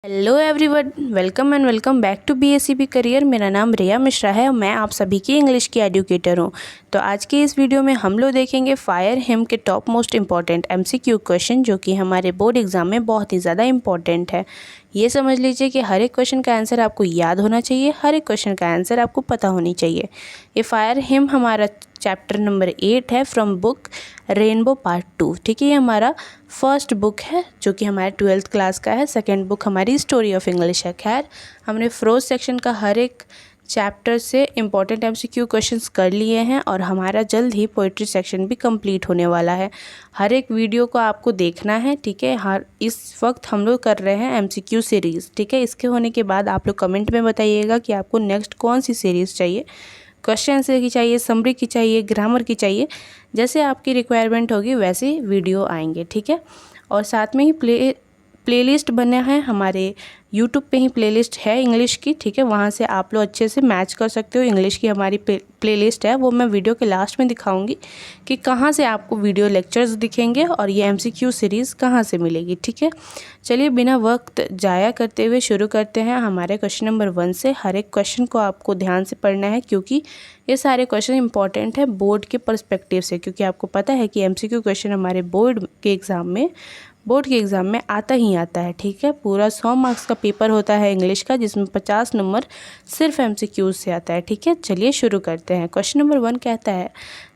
Hello everyone, welcome and welcome back to BSCP career. मेरा नाम रिया मिश्रा है और मैं आप सभी की इंग्लिश की एजुकेटर हूँ। तो आज के इस वीडियो में हम लोग देखेंगे फायर हिम के top most important MCQ question, जो कि हमारे बोर्ड एग्जाम में बहुत ही ज़्यादा इम्पॉर्टेंट है। ये समझ लीजिए कि हर एक क्वेश्चन का आंसर आपको याद होना चाहिए, हर एक क्वेश्चन का आंसर आपको पता होनी चाहिए। ये फायर हिम हमारा चैप्टर नंबर 8 है फ्रॉम बुक रेनबो पार्ट 2। ठीक है, ये हमारा फर्स्ट बुक है जो कि हमारे 12th क्लास का है। सेकंड बुक हमारी स्टोरी ऑफ इंग्लिश है। खैर, हमने फ्रोज सेक्शन का हर एक चैप्टर से इम्पॉर्टेंट MCQ क्वेश्चंस कर लिए हैं और हमारा जल्द ही पोइट्री सेक्शन भी कंप्लीट होने वाला है। हर एक वीडियो को आपको देखना है। ठीक है, इस वक्त हम लोग कर रहे हैं MCQ सीरीज़। ठीक है, इसके होने के बाद आप लोग कमेंट में बताइएगा कि आपको नेक्स्ट कौन सी सीरीज़ चाहिए, क्वेश्चन आंसर की चाहिए, समरी की चाहिए, ग्रामर की चाहिए। जैसे आपकी रिक्वायरमेंट होगी वैसे वीडियो आएंगे। ठीक है, और साथ में ही प्लेलिस्ट बने हैं हमारे यूट्यूब पे ही प्लेलिस्ट है इंग्लिश की। ठीक है, वहाँ से आप लोग अच्छे से मैच कर सकते हो। इंग्लिश की हमारी प्लेलिस्ट है, वो मैं वीडियो के लास्ट में दिखाऊंगी कि कहाँ से आपको वीडियो लेक्चर्स दिखेंगे और ये MCQ सीरीज़ कहाँ से मिलेगी। ठीक है, चलिए बिना वक्त जाया करते हुए शुरू करते हैं हमारे क्वेश्चन नंबर 1 से। हर एक क्वेश्चन को आपको ध्यान से पढ़ना है क्योंकि ये सारे क्वेश्चन इंपॉर्टेंट है बोर्ड के पर्सपेक्टिव से, क्योंकि आपको पता है कि MCQ क्वेश्चन हमारे बोर्ड के एग्ज़ाम में आता ही आता है। ठीक है, पूरा 100 मार्क्स का पेपर होता है इंग्लिश का, जिसमें 50 नंबर सिर्फ MCQ से आता है। ठीक है, चलिए शुरू करते हैं। क्वेश्चन नंबर 1 कहता है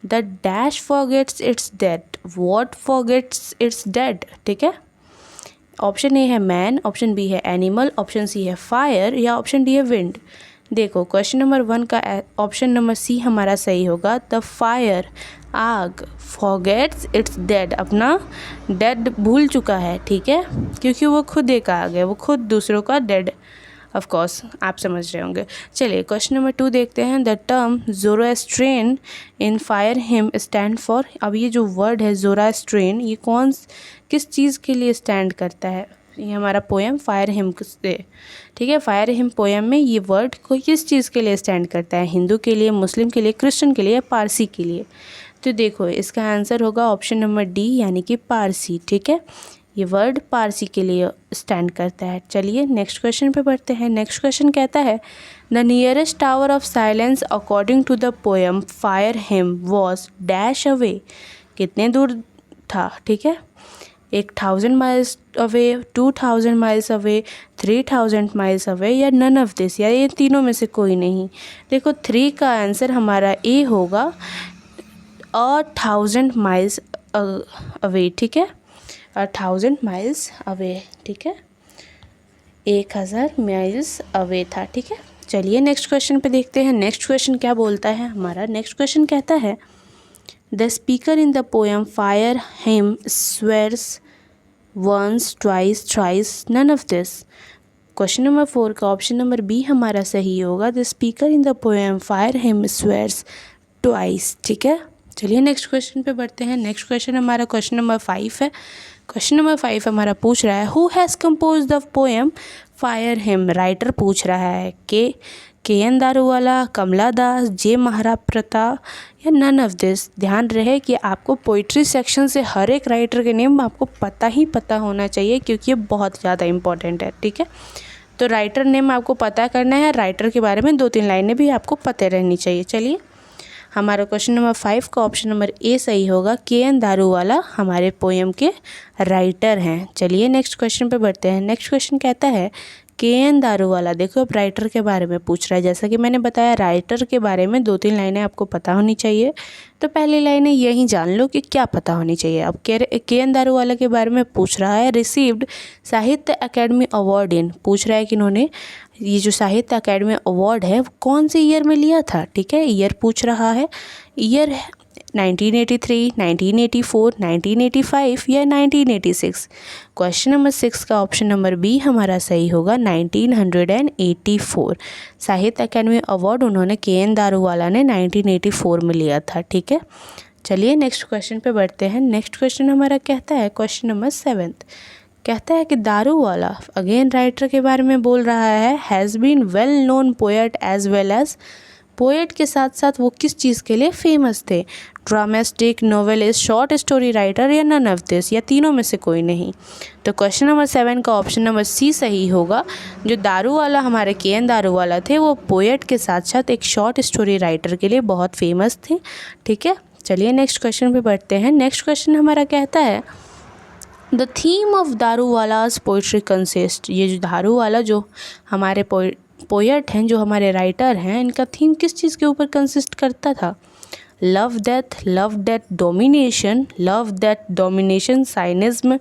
the dash forgets it's dead, what forgets it's dead. ठीक है, ऑप्शन ए है मैन, ऑप्शन बी है एनिमल, ऑप्शन सी है फायर या ऑप्शन डी है विंड। देखो, क्वेश्चन नंबर 1 का ऑप्शन नंबर सी हमारा सही होगा। द फायर, आग, फॉरगेट्स इट्स डेड, अपना डेड भूल चुका है। ठीक है, क्योंकि वो खुद एक आग है, वो खुद दूसरों का डेड। ऑफ कोर्स आप समझ रहे होंगे। चलिए क्वेश्चन नंबर 2 देखते हैं। The term Zoroastrian in fire hymn stand for. अब ये जो वर्ड है ज़ोरास्ट्रियन, ये किस चीज़ के लिए स्टैंड करता है? ये हमारा पोएम फायर हिम से। ठीक है, फायर हिम पोएम में ये वर्ड को किस चीज़ के लिए स्टैंड करता है? हिंदू के लिए, मुस्लिम के लिए, क्रिश्चियन के लिए या पारसी के लिए? तो देखो, इसका आंसर होगा ऑप्शन नंबर डी, यानी कि पारसी। ठीक है, ये वर्ड पारसी के लिए स्टैंड करता है। चलिए नेक्स्ट क्वेश्चन पे बढ़ते हैं। नेक्स्ट क्वेश्चन कहता है the nearest tower of silence according to the poem fire hymn was dash away. कितने दूर था? ठीक है, 1000 miles away, 2000 miles away, 3000 miles away या नन ऑफ दिस, या ये तीनों में से कोई नहीं। देखो, 3 का आंसर हमारा ए होगा, 1000 माइल्स अवे। ठीक है, 1000 माइल्स अवे। ठीक है, 1000 माइल्स अवे था। ठीक है, चलिए नेक्स्ट क्वेश्चन पे देखते हैं। नेक्स्ट क्वेश्चन क्या बोलता है हमारा? नेक्स्ट क्वेश्चन कहता है the speaker in the poem fire hymn swears once, twice, thrice, none of this. Question number 4 का ऑप्शन नंबर बी हमारा सही होगा। The speaker in the poem fire hymn swears twice. ठीक है, चलिए नेक्स्ट क्वेश्चन पे बढ़ते हैं। नेक्स्ट क्वेश्चन हमारा क्वेश्चन नंबर 5 है। क्वेश्चन नंबर 5 हमारा पूछ रहा है who has composed the poem fire hymn. Writer पूछ रहा है के एन दारूवाला, कमला दास, जे महाराप्रता या नन ऑफ दिस। ध्यान रहे कि आपको पोइट्री सेक्शन से हर एक राइटर के नेम आपको पता होना चाहिए, क्योंकि ये बहुत ज़्यादा इंपॉर्टेंट है। ठीक है, तो राइटर नेम आपको पता करना है, राइटर के बारे में 2-3 लाइनें भी आपको पता रहनी चाहिए। चलिए, हमारा क्वेश्चन नंबर 5 का ऑप्शन नंबर ए सही होगा। के.एन. दारूवाला हमारे पोएम के राइटर हैं। चलिए नेक्स्ट क्वेश्चन पे बढ़ते हैं। नेक्स्ट क्वेश्चन कहता है के.एन. दारूवाला। देखो, अब राइटर के बारे में पूछ रहा है। जैसा कि मैंने बताया, राइटर के बारे में 2-3 लाइनें आपको पता होनी चाहिए। तो पहली लाइनें यही जान लो कि क्या पता होनी चाहिए। अब के.एन. दारूवाला के बारे में पूछ रहा है रिसीव्ड साहित्य अकेडमी अवार्ड इन। पूछ रहा है कि इन्होंने ये जो साहित्य अकेडमी अवार्ड है वो कौन से ईयर में लिया था। ठीक है, ईयर पूछ रहा है। ईयर 1983, 1984, 1985 या 1986। क्वेश्चन नंबर 6 का ऑप्शन नंबर बी हमारा सही होगा, 1984। साहित्य अकेडमी अवार्ड उन्होंने के.एन. दारूवाला ने 1984 में लिया था। ठीक है, चलिए नेक्स्ट क्वेश्चन पे बढ़ते हैं। नेक्स्ट क्वेश्चन हमारा कहता है क्वेश्चन नंबर 7 कहता है कि दारूवाला, अगेन राइटर के बारे में बोल रहा है, has been well known poet as well as poet के साथ साथ वो किस चीज़ के लिए फेमस थे? Drumstick, novelist, short story writer या नन ऑफ दिस, या तीनों में से कोई नहीं। तो क्वेश्चन नंबर 7 का ऑप्शन नंबर सी सही होगा। जो दारूवाला हमारे के.एन. दारूवाला थे वो पोएट के साथ साथ एक शॉर्ट स्टोरी राइटर के लिए बहुत फेमस थे। ठीक है, चलिए नेक्स्ट क्वेश्चन पे बढ़ते हैं। नेक्स्ट क्वेश्चन हमारा कहता है the theme of Daruwalla's poetry consist. ये जो दारूवाला जो हमारे पोएट हैं, जो हमारे राइटर हैं, इनका थीम किस चीज़ के ऊपर कंसिस्ट करता था? Love death domination, love death domination, cynicism,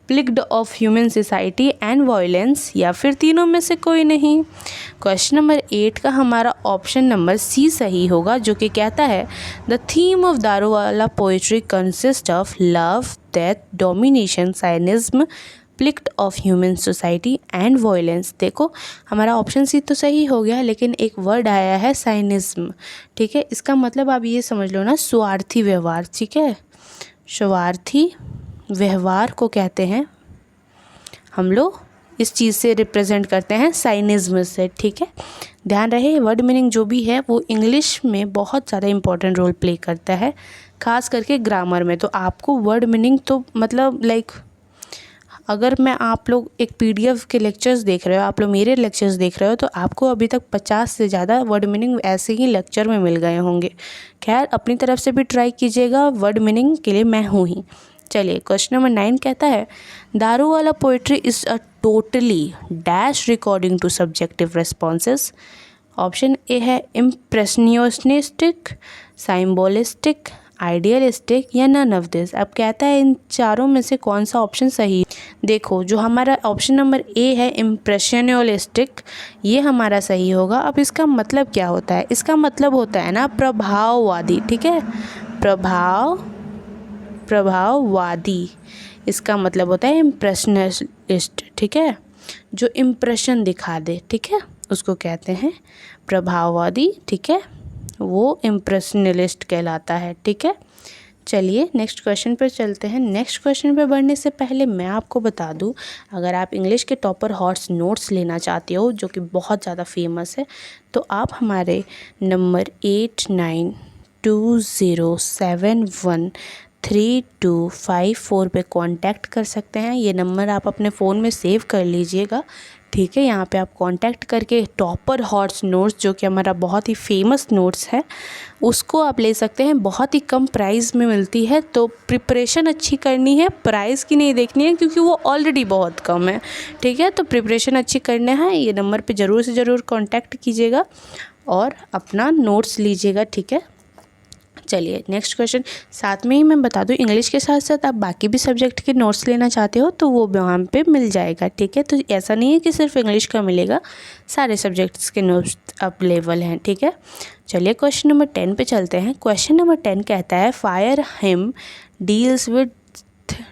plight of human society and violence, या फिर तीनों में से कोई नहीं। क्वेश्चन नंबर 8 का हमारा ऑप्शन नंबर सी सही होगा, जो कि कहता है the theme of Daruwalla poetry consist of love death domination, cynicism, plight of human society and violence. देखो हमारा ऑप्शन सी तो सही हो गया, लेकिन एक वर्ड आया है साइनिज्म। ठीक है, इसका मतलब आप ये समझ लो ना, स्वार्थी व्यवहार। ठीक है, स्वार्थी व्यवहार को कहते हैं हम लोग, इस चीज़ से रिप्रेजेंट करते हैं साइनिज्म से। ठीक है, ध्यान रहे वर्ड मीनिंग जो भी है वो इंग्लिश में बहुत ज़्यादा इंपॉर्टेंट रोल प्ले करता है, खास करके ग्रामर में। तो आपको वर्ड मीनिंग तो मतलब लाइक, अगर मैं आप लोग एक PDF के लेक्चर्स देख रहे हो, आप लोग मेरे लेक्चर्स देख रहे हो, तो आपको अभी तक 50 से ज़्यादा वर्ड मीनिंग ऐसे ही लेक्चर में मिल गए होंगे। खैर, अपनी तरफ से भी ट्राई कीजिएगा, वर्ड मीनिंग के लिए मैं हूँ ही। चलिए क्वेश्चन नंबर 9 कहता है Daruwalla poetry is a totally dash recording to subjective responses. Option A है इम्प्रेशनिस्टिक, साइम्बोलिस्टिक, आइडियलिस्टिक, या नन ऑफ दिस। अब कहता है इन चारों में से कौन सा ऑप्शन सही है। देखो जो हमारा ऑप्शन नंबर ए है इम्प्रेशनिस्टिक, ये हमारा सही होगा। अब इसका मतलब क्या होता है? इसका मतलब होता है ना प्रभाववादी। ठीक है, प्रभाववादी, इसका मतलब होता है इम्प्रेशनिस्ट। ठीक है, जो इम्प्रेशन दिखा दे, ठीक है, उसको कहते हैं प्रभाववादी। ठीक है, वो इम्प्रेशनिस्ट कहलाता है। ठीक है, चलिए नेक्स्ट क्वेश्चन पर चलते हैं। नेक्स्ट क्वेश्चन पर बढ़ने से पहले मैं आपको बता दूं, अगर आप इंग्लिश के टॉपर हॉर्स नोट्स लेना चाहते हो, जो कि बहुत ज़्यादा फेमस है, तो आप हमारे नंबर 8920713254 पे कांटेक्ट कर सकते हैं। ये नंबर आप अपने फ़ोन में सेव कर लीजिएगा। ठीक है, यहाँ पे आप कांटेक्ट करके टॉपर हॉर्स नोट्स, जो कि हमारा बहुत ही फेमस नोट्स है, उसको आप ले सकते हैं। बहुत ही कम प्राइस में मिलती है। तो प्रिपरेशन अच्छी करनी है, प्राइस की नहीं देखनी है, क्योंकि वो ऑलरेडी बहुत कम है। ठीक है, तो प्रिपरेशन अच्छी करना है, ये नंबर पे ज़रूर से ज़रूर कांटेक्ट कीजिएगा और अपना नोट्स लीजिएगा। ठीक है, चलिए नेक्स्ट क्वेश्चन। साथ में ही मैं बता दूं, इंग्लिश के साथ साथ आप बाकी भी सब्जेक्ट के नोट्स लेना चाहते हो तो वो वहाँ पे मिल जाएगा। ठीक है, तो ऐसा नहीं है कि सिर्फ इंग्लिश का मिलेगा, सारे सब्जेक्ट्स के नोट्स अवेलेबल हैं। ठीक है, चलिए क्वेश्चन नंबर 10 पे चलते हैं। क्वेश्चन नंबर 10 कहता है fire hymn deals with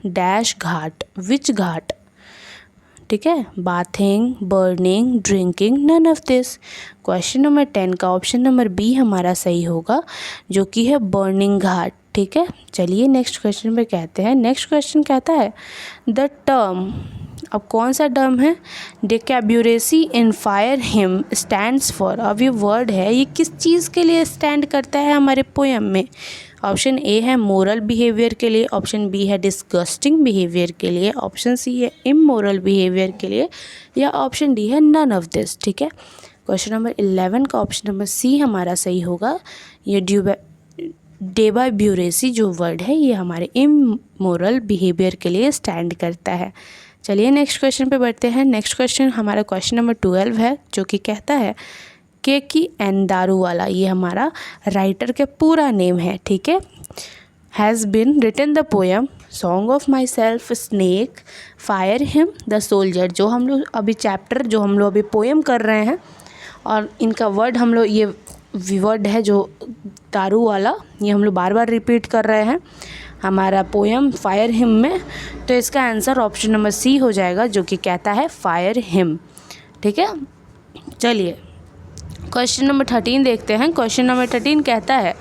dash ghat, which ghat. ठीक है, bathing, burning, drinking, none of this. Question number 10 का ऑप्शन नंबर बी हमारा सही होगा, जो कि है बर्निंग घाट। ठीक है, चलिए नेक्स्ट क्वेश्चन पे कहते हैं। नेक्स्ट क्वेश्चन कहता है द टर्म, अब कौन सा टर्म है? डिकैब्यूरेसी in fire hymn stands for. अब ये वर्ड है, ये किस चीज़ के लिए स्टैंड करता है हमारे पोएम में? ऑप्शन ए है मोरल बिहेवियर के लिए, ऑप्शन बी है डिस्गस्टिंग बिहेवियर के लिए, ऑप्शन सी है इमोरल बिहेवियर के लिए, या ऑप्शन डी है नन ऑफ दिस। ठीक है, क्वेश्चन नंबर 11 का ऑप्शन नंबर सी हमारा सही होगा। ये डिकैब्यूरेसी जो वर्ड है, ये हमारे इमोरल बिहेवियर के लिए स्टैंड करता है। चलिए नेक्स्ट क्वेश्चन पे बढ़ते हैं। नेक्स्ट क्वेश्चन हमारा क्वेश्चन नंबर 12 है, जो कि कहता है के.एन. दारूवाला, ये हमारा राइटर के पूरा नेम है। ठीक है, has been written the poem song of myself, snake, fire hymn, the soldier. जो हम लोग अभी चैप्टर, जो हम लोग अभी पोएम कर रहे हैं, और इनका वर्ड हम लोग, ये वर्ड है जो दारूवाला, ये हम लोग बार बार रिपीट कर रहे हैं हमारा पोएम फायर हिम में। तो इसका आंसर ऑप्शन नंबर सी हो जाएगा, जो कि कहता है फायर हिम। ठीक है, चलिए क्वेश्चन नंबर 13 देखते हैं। क्वेश्चन नंबर 13 कहता है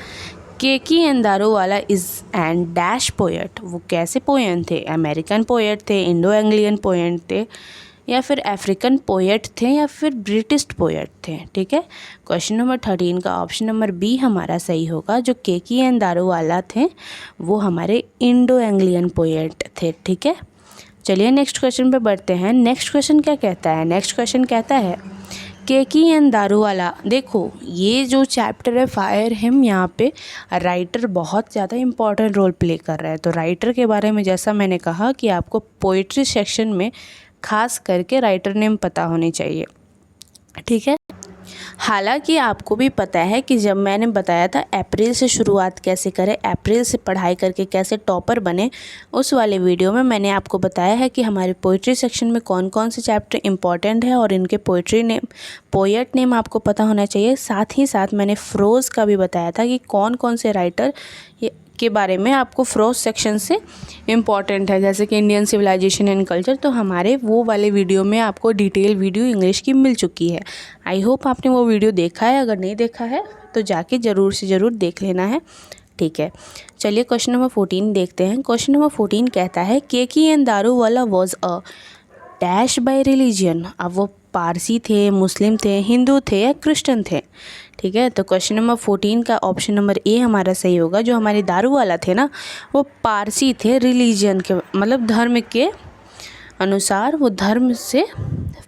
K. N.. Daruwalla is an dash poet. वो कैसे पोएट थे? अमेरिकन पोएट थे, इंडो एंग्लियन पोएट थे, या फिर अफ्रीकन पोएट थे या फिर ब्रिटिश पोएट थे। ठीक है, क्वेश्चन नंबर 13 का ऑप्शन नंबर बी हमारा सही होगा। जो केकी एंड दारूवाला थे वो हमारे इंडो एंग्लियन पोएट थे। ठीक है, चलिए नेक्स्ट क्वेश्चन पे बढ़ते हैं। नेक्स्ट क्वेश्चन क्या कहता है? नेक्स्ट क्वेश्चन कहता है केकी एंड दारूवाला। देखो ये जो चैप्टर है फायर हिम, यहाँ पे राइटर बहुत ज़्यादा इम्पॉर्टेंट रोल प्ले कर रहा है। तो राइटर के बारे में जैसा मैंने कहा कि आपको पोइट्री सेक्शन में खास करके राइटर नेम पता होने चाहिए। ठीक है, हालांकि आपको भी पता है कि जब मैंने बताया था अप्रैल से शुरुआत कैसे करें, अप्रैल से पढ़ाई करके कैसे टॉपर बने, उस वाले वीडियो में मैंने आपको बताया है कि हमारे पोइट्री सेक्शन में कौन कौन से चैप्टर इंपॉर्टेंट है और इनके पोइट्री नेम, पोएट नेम आपको पता होना चाहिए। साथ ही साथ मैंने फ्रोज़ का भी बताया था कि कौन कौन से राइटर के बारे में आपको फ्रोज सेक्शन से इम्पॉर्टेंट है, जैसे कि इंडियन सिविलाइजेशन एंड कल्चर। तो हमारे वो वाले वीडियो में आपको डिटेल वीडियो इंग्लिश की मिल चुकी है। आई होप आपने वो वीडियो देखा है। अगर नहीं देखा है तो जाके ज़रूर से ज़रूर देख लेना है। ठीक है, चलिए क्वेश्चन नंबर 14 देखते हैं। क्वेश्चन नंबर 14 कहता है Keki N Daruwalla was a dash by religion. अब वो पारसी थे, मुस्लिम थे, हिंदू थे या क्रिश्चियन थे। ठीक है, तो क्वेश्चन नंबर 14 का ऑप्शन नंबर ए हमारा सही होगा। जो हमारे दारूवाला थे ना वो पारसी थे, रिलीजन के मतलब धर्म के अनुसार वो धर्म से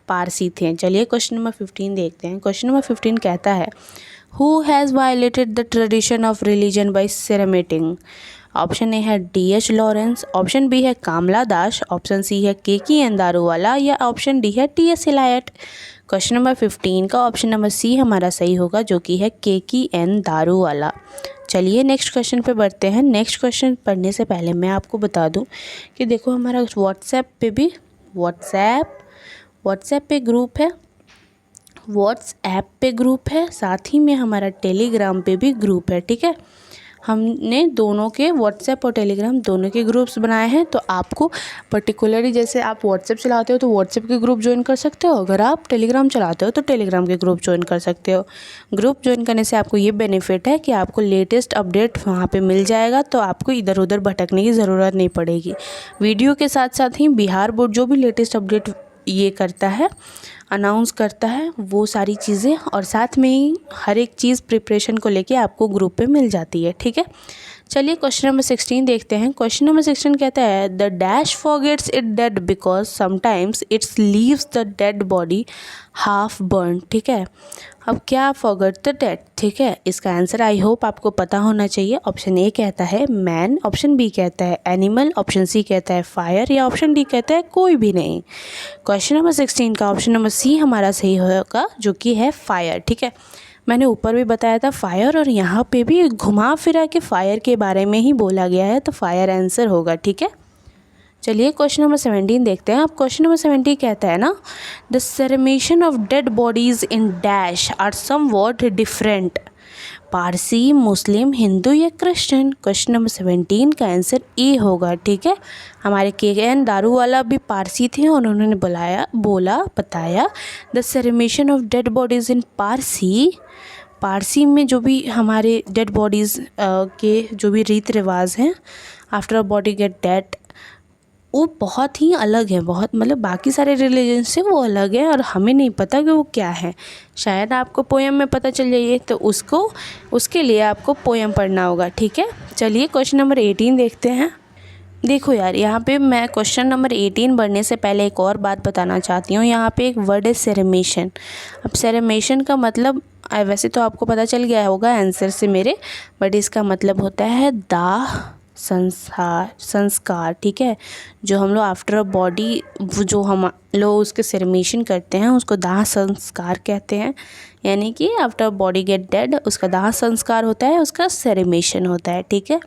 पारसी थे। चलिए क्वेश्चन नंबर 15 देखते हैं। क्वेश्चन नंबर 15 कहता है who has violated the tradition of religion by cremating. Option A है D.H. लॉरेंस, ऑप्शन बी है कामला दास, ऑप्शन सी है केकी एंड दारूवाला या ऑप्शन डी है T.S. इलायट। क्वेश्चन नंबर 15 का ऑप्शन नंबर सी हमारा सही होगा, जो कि है केकी एंड दारूवाला। चलिए नेक्स्ट क्वेश्चन पे बढ़ते हैं। नेक्स्ट क्वेश्चन पढ़ने से पहले मैं आपको बता दूं कि देखो हमारा व्हाट्सएप पे भी व्हाट्सएप पे ग्रुप है, व्हाट्सएप पे ग्रुप है, साथ ही में हमारा टेलीग्राम पे भी ग्रुप है। ठीक है, हमने दोनों के व्हाट्सएप और टेलीग्राम दोनों के ग्रुप्स बनाए हैं। तो आपको पर्टिकुलरली जैसे आप व्हाट्सएप चलाते हो तो व्हाट्सएप के ग्रुप ज्वाइन कर सकते हो, अगर आप टेलीग्राम चलाते हो तो टेलीग्राम के ग्रुप ज्वाइन कर सकते हो। ग्रुप ज्वाइन करने से आपको ये बेनिफिट है कि आपको लेटेस्ट अपडेट वहाँ पे मिल जाएगा, तो आपको इधर उधर भटकने की ज़रूरत नहीं पड़ेगी। वीडियो के साथ साथ ही बिहार बोर्ड जो भी लेटेस्ट अपडेट ये करता है, अनाउंस करता है, वो सारी चीज़ें और साथ में ही हर एक चीज़ प्रिपरेशन को लेके आपको ग्रुप पे मिल जाती है। ठीक है, चलिए क्वेश्चन नंबर 16 देखते हैं। क्वेश्चन नंबर 16 कहता है the dash forgets it dead because sometimes it's leaves the dead body half burn. ठीक है, अब क्या फॉरगेट द डेड, ठीक है, इसका आंसर आई होप आपको पता होना चाहिए। ऑप्शन ए कहता है मैन, ऑप्शन बी कहता है एनिमल, ऑप्शन सी कहता है फायर या ऑप्शन डी कहता है कोई भी नहीं। क्वेश्चन नंबर 16 का ऑप्शन नंबर सी हमारा सही होगा, जो कि है फायर। ठीक है, मैंने ऊपर भी बताया था फायर और यहाँ पे भी घुमा फिरा के फायर के बारे में ही बोला गया है, तो फायर आंसर होगा। ठीक है, चलिए क्वेश्चन नंबर 17 देखते हैं। अब क्वेश्चन नंबर 17 कहता है ना the cremation of dead bodies in dash are somewhat different. Parsi, Muslim, Hindu या क्रिश्चियन। क्वेश्चन नंबर 17 का आंसर ए होगा। ठीक है, हमारे KN दारूवाला भी पारसी थे और उन्होंने बताया the cremation of dead bodies in Parsi में जो भी हमारे डेड बॉडीज़ के जो भी रीति रिवाज हैं after a body get dead, वो बहुत ही अलग है, बहुत मतलब बाकी सारे रिलीजन से वो अलग है और हमें नहीं पता कि वो क्या है। शायद आपको पोएम में पता चल जाइए, तो उसके लिए आपको पोएम पढ़ना होगा। ठीक है, चलिए क्वेश्चन नंबर 18 देखते हैं। देखो यार, यहाँ पे मैं क्वेश्चन नंबर 18 बढ़ने से पहले एक और बात बताना चाहती हूँ। यहाँ पे एक वर्ड है सेरेमेशन। अब सेरेमेशन का मतलब वैसे तो आपको पता चल गया होगा आंसर से मेरे, बट इसका मतलब होता है दाह संस्कार। ठीक है, जो हम लोग आफ्टर अ बॉडी जो हम लोग उसके सेरेमेशन करते हैं उसको दाह संस्कार कहते हैं। यानी कि आफ्टर बॉडी गेट डेड उसका दाह संस्कार होता है, उसका सेरेमेशन होता है। ठीक है,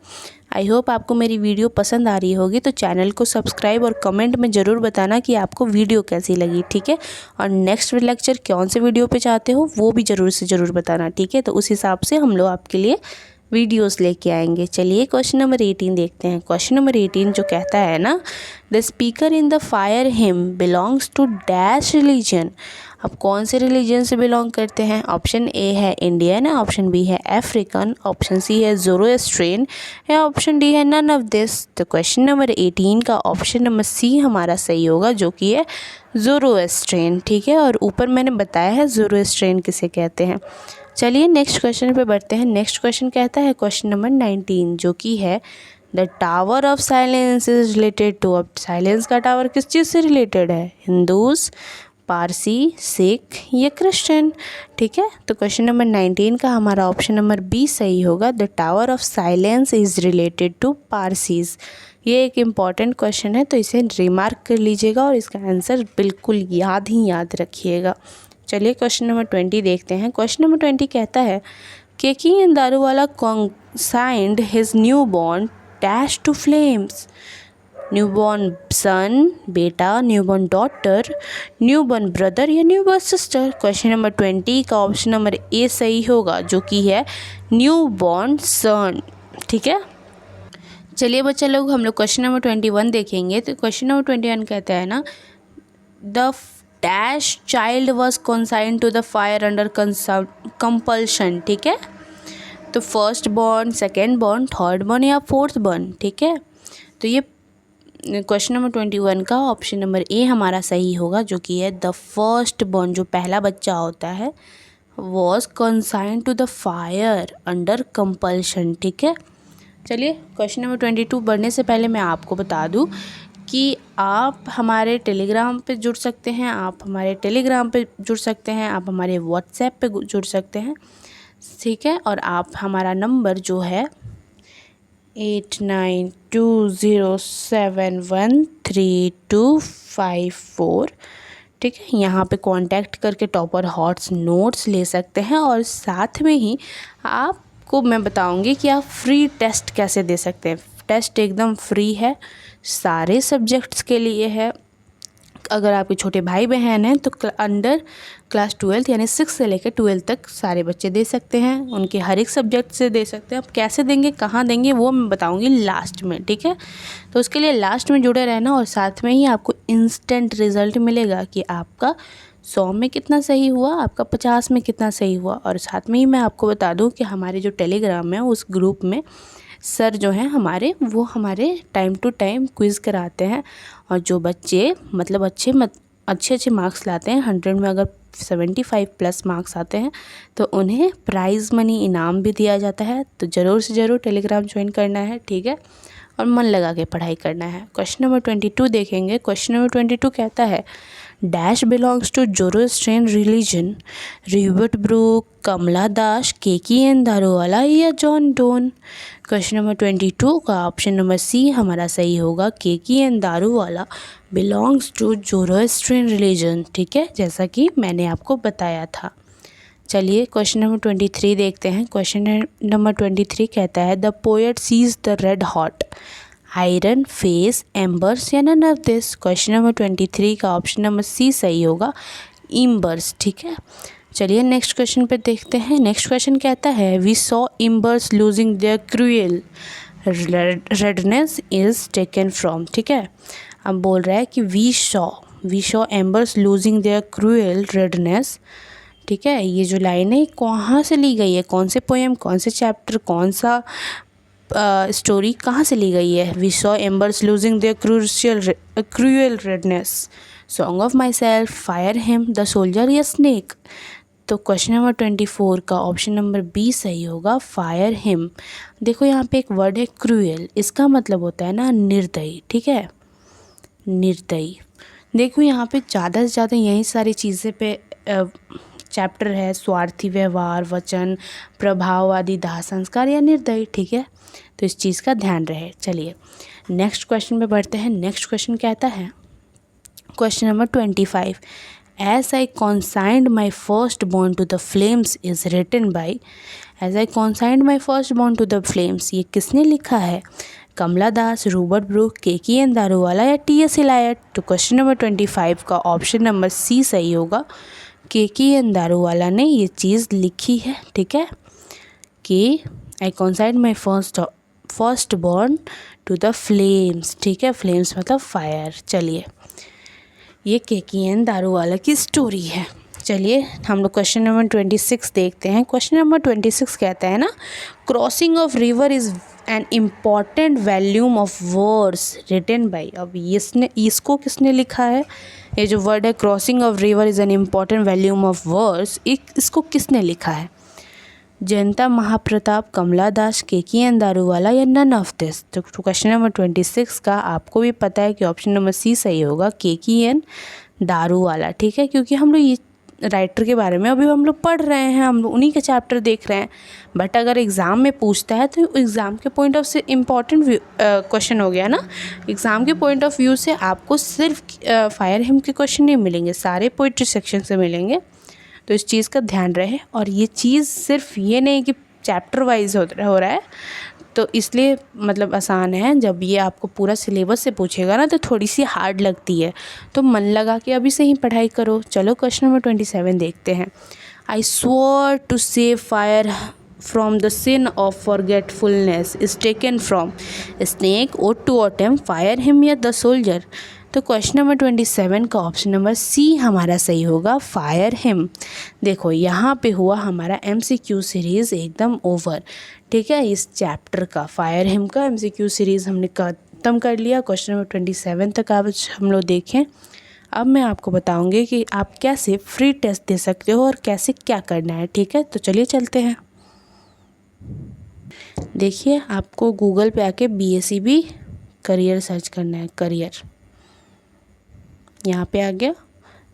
आई होप आपको मेरी वीडियो पसंद आ रही होगी, तो चैनल को सब्सक्राइब और कमेंट में ज़रूर बताना कि आपको वीडियो कैसी लगी। ठीक है, और नेक्स्ट लेक्चर कौन से वीडियो पे चाहते हो वो भी ज़रूर से ज़रूर बताना। ठीक है, तो उस हिसाब से हम लोग आपके लिए वीडियोस लेके आएंगे। चलिए क्वेश्चन नंबर 18 देखते हैं। क्वेश्चन नंबर 18 जो कहता है ना the speaker in the fire hymn belongs to dash religion. अब कौन से रिलीजन से बिलोंग करते हैं? ऑप्शन ए है इंडियन, ऑप्शन बी है अफ्रीकन, ऑप्शन सी है ज़ोरोएस्ट्रियन या ऑप्शन डी है नन ऑफ दिस। तो क्वेश्चन नंबर 18 का ऑप्शन नंबर सी हमारा सही होगा, जो कि है ज़ोरोएस्ट्रियन। ठीक है, और ऊपर मैंने बताया है ज़ोरोएस्ट्रियन किसे कहते हैं। चलिए नेक्स्ट क्वेश्चन पे बढ़ते हैं। नेक्स्ट क्वेश्चन कहता है क्वेश्चन नंबर 19, जो कि है the tower of silence is related to. अब साइलेंस का टावर किस चीज़ से रिलेटेड है? हिंदूज, पारसी, सिख या क्रिश्चियन। ठीक है, तो क्वेश्चन नंबर 19 का हमारा ऑप्शन नंबर बी सही होगा, the tower of silence is related to Parsis. ये एक इम्पॉर्टेंट क्वेश्चन है, तो इसे रिमार्क कर लीजिएगा और इसका आंसर बिल्कुल याद रखिएगा। चलिए क्वेश्चन नंबर 20 देखते हैं। क्वेश्चन नंबर 20 कहता है Keki Daruwalla consigned his newborn dash to flames। Newborn son बेटा, न्यूबॉर्न डॉटर, न्यूबॉर्न ब्रदर या न्यूबॉर्न सिस्टर। क्वेश्चन नंबर 20 का ऑप्शन नंबर ए सही होगा, जो कि है न्यूबॉर्न सन। ठीक है, चलिए बच्चा लोग हम लोग क्वेश्चन नंबर 21 देखेंगे। तो क्वेश्चन नंबर 21 कहता है ना, the dash child was consigned to the fire under compulsion. ठीक है, तो first born, second born, third born या फोर्थ बॉर्न। ठीक है, तो ये क्वेश्चन नंबर 21 का ऑप्शन नंबर ए हमारा सही होगा, जो कि है द फर्स्ट बॉर्न, जो पहला बच्चा होता है, was consigned to the fire under compulsion. ठीक है, चलिए क्वेश्चन नंबर 22 बढ़ने से पहले मैं आपको बता दूं कि आप हमारे टेलीग्राम पे जुड़ सकते हैं, आप हमारे व्हाट्सएप पे जुड़ सकते हैं। ठीक है, और आप हमारा नंबर जो है 8920713254, ठीक है, यहाँ पे कांटेक्ट करके टॉपर हॉट्स नोट्स ले सकते हैं। और साथ में ही आपको मैं बताऊंगी कि आप फ्री टेस्ट कैसे दे सकते हैं। टेस्ट एकदम फ्री है, सारे सब्जेक्ट्स के लिए है। अगर आपके छोटे भाई बहन हैं तो अंडर क्लास 12 यानी 6 से लेकर 12 तक सारे बच्चे दे सकते हैं, उनके हर एक सब्जेक्ट से दे सकते हैं। अब कैसे देंगे, कहाँ देंगे, वो मैं बताऊंगी लास्ट में। ठीक है, तो उसके लिए लास्ट में जुड़े रहना, और साथ में ही आपको इंस्टेंट रिज़ल्ट मिलेगा कि आपका 100 में कितना सही हुआ, आपका 50 में कितना सही हुआ। और साथ में ही मैं आपको बता दूँ कि हमारे जो टेलीग्राम है उस ग्रुप में सर जो हैं हमारे, वो हमारे टाइम टू टाइम क्विज़ कराते हैं। और जो बच्चे मतलब अच्छे मार्क्स लाते हैं, 100 में अगर 75 प्लस मार्क्स आते हैं तो उन्हें प्राइज़ मनी इनाम भी दिया जाता है। तो ज़रूर से ज़रूर टेलीग्राम ज्वाइन करना है। ठीक है, और मन लगा के पढ़ाई करना है। क्वेश्चन नंबर 22 देखेंगे। क्वेश्चन नंबर 22 कहता है dash belongs to Zoroastrian religion, Rupert Brooke, Kamala Das, Keki N Daruwalla या जॉन डोन। क्वेश्चन नंबर 22 का ऑप्शन नंबर सी हमारा सही होगा, Keki N Daruwalla belongs to Zoroastrian religion. ठीक है, जैसा कि मैंने आपको बताया था। चलिए क्वेश्चन नंबर 23 देखते हैं। क्वेश्चन नंबर 23 कहता है the poet sees the red hot iron face embers या none of this. Question number 23 का ऑप्शन नंबर सी सही होगा, इम्बर्स। ठीक है, चलिए नेक्स्ट क्वेश्चन पे देखते हैं। नेक्स्ट क्वेश्चन कहता है we saw embers losing their cruel redness is taken from. ठीक है, अब बोल रहा है कि we saw embers losing their cruel redness. ठीक है, ये जो लाइन है कहाँ से ली गई है, कौन से पोएम, कौन से चैप्टर, कौन सा स्टोरी कहाँ से ली गई है? We saw embers losing their cruel redness, song of myself, fire hymn, the soldier या स्नेक। तो क्वेश्चन नंबर 24 का ऑप्शन नंबर बी सही होगा, फायर हिम। देखो यहाँ पे एक वर्ड है क्रूएल, इसका मतलब होता है ना निर्दयी। ठीक है, निर्दयी। देखो यहाँ पे ज़्यादा से ज़्यादा यही सारी चीज़ें पे चैप्टर है, स्वार्थी व्यवहार, वचन, प्रभाववादी, दाह संस्कार या निर्दयी। ठीक है, तो इस चीज़ का ध्यान रहे। चलिए नेक्स्ट क्वेश्चन पे बढ़ते हैं। नेक्स्ट क्वेश्चन कहता है question number 25 as I consigned my first born to the flames is written by. As I consigned my first born to the flames, ये किसने लिखा है? Kamala Das, Robert Brooke, Keki N Daruwalla या टी.एस. इलायट। तो क्वेश्चन नंबर 25 का option number C सही होगा, Keki N Daruwalla ने ये चीज़ लिखी है। ठीक है, कि I consigned my first born to the flames. ठीक है, फ्लेम्स मतलब फायर। चलिए ये केकी एन दारूवाला की स्टोरी है। चलिए हम लोग क्वेश्चन नंबर 26 देखते हैं। क्वेश्चन नंबर 26 कहता है ना, crossing of river is an important volume of words written by. अब इसको किसने लिखा है? ये जो वर्ड है crossing of river is an important volume of words, इसको किसने लिखा है? जयंता महाप्रताप, कमला दास, केकी एन दारूवाला या नन ऑफ दिस। तो क्वेश्चन नंबर 26 का आपको भी पता है कि ऑप्शन नंबर सी सही होगा, केकी एन दारूवाला। ठीक है, क्योंकि हम लोग ये राइटर के बारे में अभी हम लोग पढ़ रहे हैं, हम लोग उन्हीं के चैप्टर देख रहे हैं। बट अगर एग्ज़ाम में पूछता है तो एग्ज़ाम के पॉइंट ऑफ से इम्पॉर्टेंट क्वेश्चन हो गया ना। एग्ज़ाम के पॉइंट ऑफ व्यू से आपको सिर्फ फायर हिम के क्वेश्चन नहीं मिलेंगे, सारे पोइट्री सेक्शन से मिलेंगे। तो इस चीज़ का ध्यान रहे। और ये चीज़ सिर्फ ये नहीं कि चैप्टर वाइज हो रहा है, तो इसलिए मतलब आसान है। जब ये आपको पूरा सिलेबस से पूछेगा ना तो थोड़ी सी हार्ड लगती है, तो मन लगा के अभी से ही पढ़ाई करो। चलो क्वेश्चन नंबर 27 देखते हैं। I swore to save fire from the sin of forgetfulness is taken from snake और टू अटेम्प्ट फायर हिम या द सोल्जर। तो क्वेश्चन नंबर 27 का ऑप्शन नंबर सी हमारा सही होगा, फायर हिम। देखो यहाँ पे हुआ हमारा MCQ सीरीज़ एकदम ओवर। ठीक है, इस चैप्टर का फायर हिम का MCQ सीरीज़ हमने ख़त्म कर लिया। क्वेश्चन नंबर 27 तक आज हम लोग देखें। अब मैं आपको बताऊंगी कि आप कैसे फ्री टेस्ट दे सकते हो और कैसे क्या करना है। ठीक है, तो चलिए चलते हैं। देखिए, आपको गूगल पे आके BSEB करियर सर्च करना है, करियर यहाँ पे आ गया।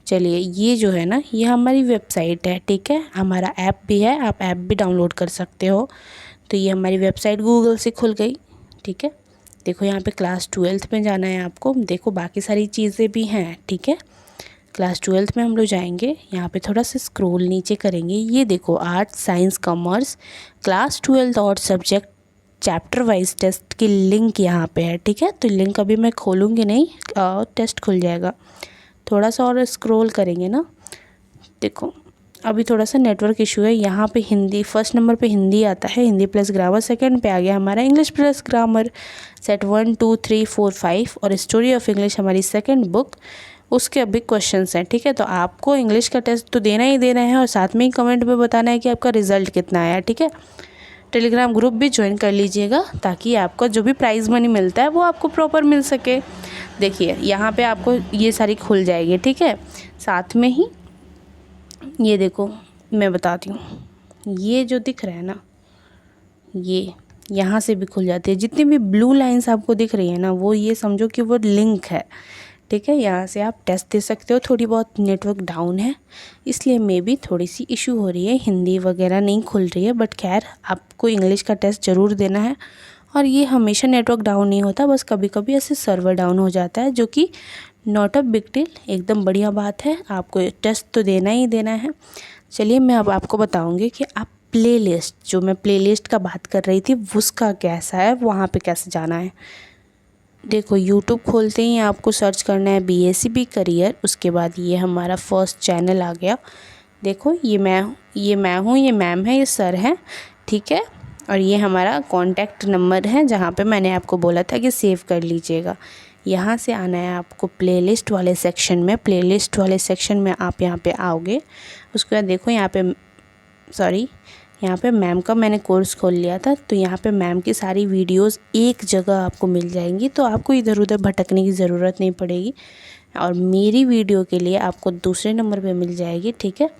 चलिए, ये जो है ना, ये हमारी वेबसाइट है। ठीक है, हमारा ऐप भी है, आप ऐप भी डाउनलोड कर सकते हो। तो ये हमारी वेबसाइट गूगल से खुल गई। ठीक है, देखो यहाँ पे क्लास 12th में जाना है आपको। देखो बाकी सारी चीज़ें भी हैं। ठीक है, क्लास 12th में हम लोग जाएंगे, यहाँ पे थोड़ा सा स्क्रॉल नीचे करेंगे। ये देखो arts, science, commerce, class 12th और सब्जेक्ट चैप्टर वाइज टेस्ट की लिंक यहाँ पे है। ठीक है, तो लिंक अभी मैं खोलूँगी नहीं और टेस्ट खुल जाएगा। थोड़ा सा और स्क्रॉल करेंगे ना, देखो अभी थोड़ा सा नेटवर्क इशू है। यहाँ पे हिंदी फर्स्ट नंबर पे हिंदी आता है, हिंदी प्लस ग्रामर। सेकंड पे आ गया हमारा इंग्लिश प्लस ग्रामर, सेट 1 2 3 4 5 और स्टोरी ऑफ इंग्लिश हमारी सेकंड बुक, उसके अभी क्वेश्चंस हैं। ठीक है, तो आपको इंग्लिश का टेस्ट तो देना ही देना है और साथ में ही कमेंट में बताना है कि आपका रिज़ल्ट कितना आया। ठीक है, टेलीग्राम ग्रुप भी ज्वाइन कर लीजिएगा ताकि आपका जो भी प्राइज़ मनी मिलता है वो आपको प्रॉपर मिल सके। देखिए यहाँ पे आपको ये सारी खुल जाएगी। ठीक है, साथ में ही ये देखो मैं बताती हूँ, ये जो दिख रहा है ना, ये यहाँ से भी खुल जाती है। जितनी भी ब्लू लाइंस आपको दिख रही है ना, वो ये समझो कि वो लिंक है। ठीक है, यहाँ से आप टेस्ट दे सकते हो। थोड़ी बहुत नेटवर्क डाउन है इसलिए मे बी थोड़ी सी इशू हो रही है, हिंदी वगैरह नहीं खुल रही है। बट खैर आपको इंग्लिश का टेस्ट ज़रूर देना है। और ये हमेशा नेटवर्क डाउन नहीं होता, बस कभी कभी ऐसे सर्वर डाउन हो जाता है, जो कि नॉट अ बिग डील, एकदम बढ़िया बात है। आपको टेस्ट तो देना ही देना है। चलिए मैं अब आपको बताऊँगी कि आप प्लेलिस्ट, जो मैं प्लेलिस्ट का बात कर रही थी, उसका कैसा है, वहाँ पे कैसे जाना है। देखो यूट्यूब खोलते ही आपको सर्च करना है BSEB करियर। उसके बाद ये हमारा फर्स्ट चैनल आ गया। देखो ये मैं हूँ, ये मैम है, ये सर हैं। ठीक है, और ये हमारा कॉन्टैक्ट नंबर है जहाँ पे मैंने आपको बोला था कि सेव कर लीजिएगा। यहाँ से आना है आपको प्लेलिस्ट वाले सेक्शन में। प्लेलिस्ट वाले सेक्शन में आप यहाँ पे आओगे। उसके बाद देखो यहाँ पे मैम का मैंने कोर्स खोल लिया था, तो यहाँ पे मैम की सारी वीडियोस एक जगह आपको मिल जाएंगी, तो आपको इधर उधर भटकने की ज़रूरत नहीं पड़ेगी। और मेरी वीडियो के लिए आपको दूसरे नंबर पे मिल जाएगी। ठीक है,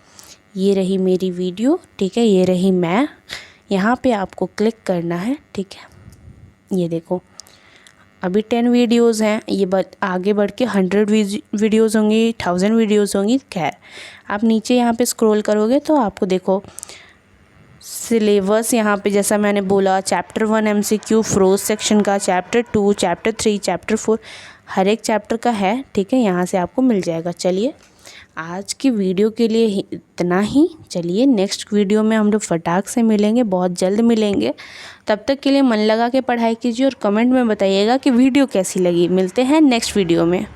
ये रही मेरी वीडियो। ठीक है, ये रही मैं, यहाँ पे आपको क्लिक करना है। ठीक है, ये देखो अभी 10 वीडियोज़ हैं, ये आगे बढ़ के 100 वीडियोज़ होंगी, 1000 वीडियोज़ होंगी। खैर आप नीचे यहाँ पे स्क्रॉल करोगे तो आपको देखो सिलेबस, यहाँ पे जैसा मैंने बोला चैप्टर 1 MCQ फ्रोज सेक्शन का, चैप्टर 2, चैप्टर 3, चैप्टर 4, हर एक चैप्टर का है। ठीक है, यहाँ से आपको मिल जाएगा। चलिए आज की वीडियो के लिए इतना ही। चलिए नेक्स्ट वीडियो में हम लोग फटाक से मिलेंगे, बहुत जल्द मिलेंगे। तब तक के लिए मन लगा के पढ़ाई कीजिए और कमेंट में बताइएगा कि वीडियो कैसी लगी। मिलते हैं नेक्स्ट वीडियो में।